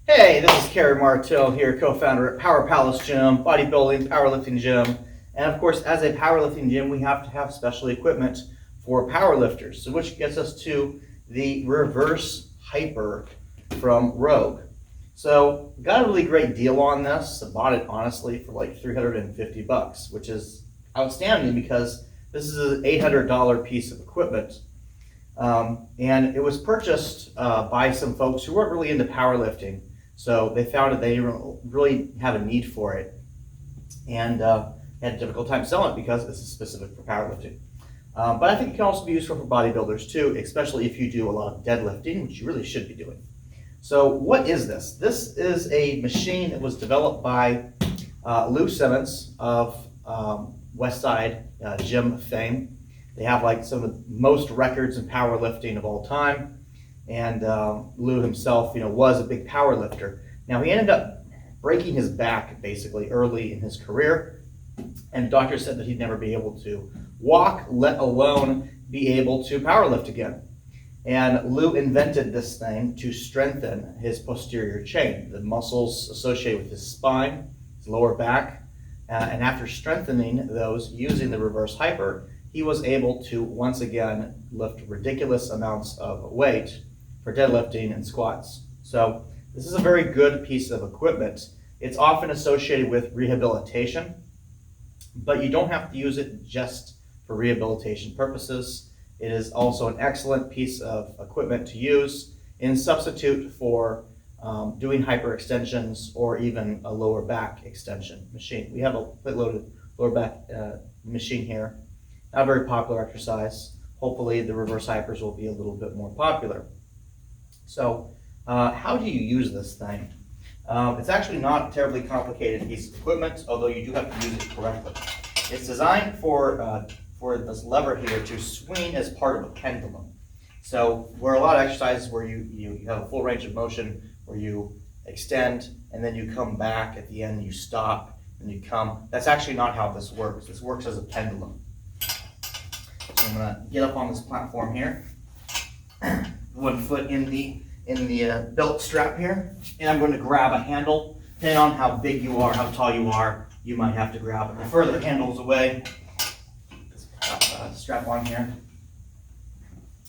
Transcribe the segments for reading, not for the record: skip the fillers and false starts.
Hey, this is Kerry Martell here, co-founder at Power Palace Gym, bodybuilding, powerlifting gym. And of course, as a powerlifting gym, we have to have special equipment for powerlifters. So which gets us to the reverse hyper from Rogue. So got a really great deal on this. I bought it honestly for like 350 bucks, which is outstanding because this is an $800 piece of equipment. And it was purchased by some folks who weren't really into powerlifting. So they found that they didn't really have a need for it, and had a difficult time selling it because this is specific for powerlifting. But I think it can also be useful for bodybuilders too, especially if you do a lot of deadlifting, which you really should be doing. So what is this? This is a machine that was developed by Lou Simmons of Westside Gym fame. They have like some of the most records in powerlifting of all time. And Lou himself, was a big power lifter. Now he ended up breaking his back basically early in his career, and doctors said that he'd never be able to walk, let alone be able to power lift again. And Lou invented this thing to strengthen his posterior chain, the muscles associated with his spine, his lower back, and after strengthening those using the reverse hyper, he was able to once again lift ridiculous amounts of weight for deadlifting and squats. So this is a very good piece of equipment. It's often associated with rehabilitation, but you don't have to use it just for rehabilitation purposes. It is also an excellent piece of equipment to use in substitute for doing hyperextensions or even a lower back extension machine. We have a plate loaded lower back machine here. Not a very popular exercise. Hopefully the reverse hypers will be a little bit more popular. So how do you use this thing? It's actually not a terribly complicated piece of equipment, although you do have to use it correctly. It's designed for this lever here to swing as part of a pendulum. So where a lot of exercises where you have a full range of motion, where you extend and then you come back at the end, you stop and you come. That's actually not how this works. This works as a pendulum. So I'm gonna get up on this platform here. One foot in the belt strap here, and I'm going to grab a handle. Depending on how big you are, how tall you are, you might have to grab it. The further handles away, strap on here.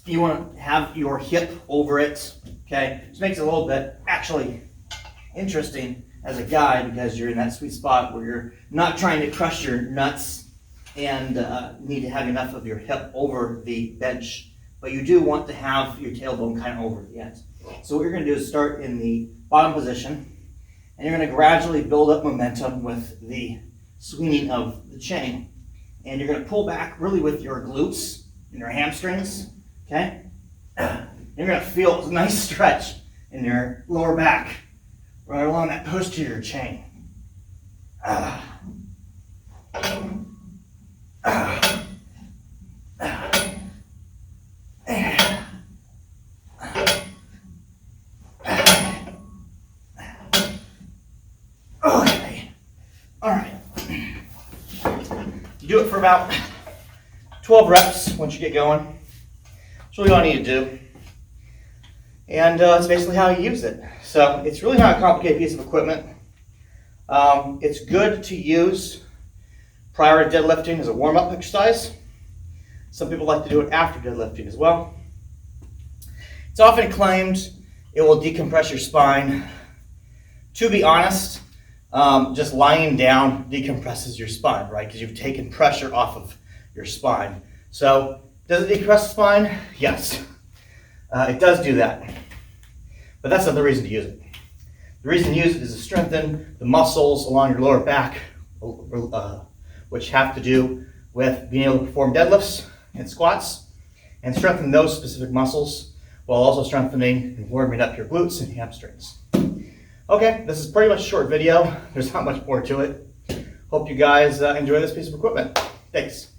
You want to have your hip over it, okay? This makes it a little bit actually interesting as a guy because you're in that sweet spot where you're not trying to crush your nuts and need to have enough of your hip over the bench. But you do want to have your tailbone kind of over the end. So what you're going to do is start in the bottom position, and you're going to gradually build up momentum with the swinging of the chain. And you're going to pull back really with your glutes and your hamstrings, okay? You're going to feel a nice stretch in your lower back, right along that posterior chain. Okay, all right. You do it for about 12 reps once you get going. That's really all I need to do. And it's basically how you use it. So it's really not a complicated piece of equipment. It's good to use prior to deadlifting as a warm-up exercise. Some people like to do it after deadlifting as well. It's often claimed it will decompress your spine. To be honest, just lying down decompresses your spine, right? Because you've taken pressure off of your spine. So does it decompress the spine? Yes, it does do that. But that's not the reason to use it. The reason to use it is to strengthen the muscles along your lower back, which have to do with being able to perform deadlifts and squats, and strengthen those specific muscles while also strengthening and warming up your glutes and hamstrings. Okay, this is pretty much a short video. There's not much more to it. Hope you guys enjoy this piece of equipment. Thanks.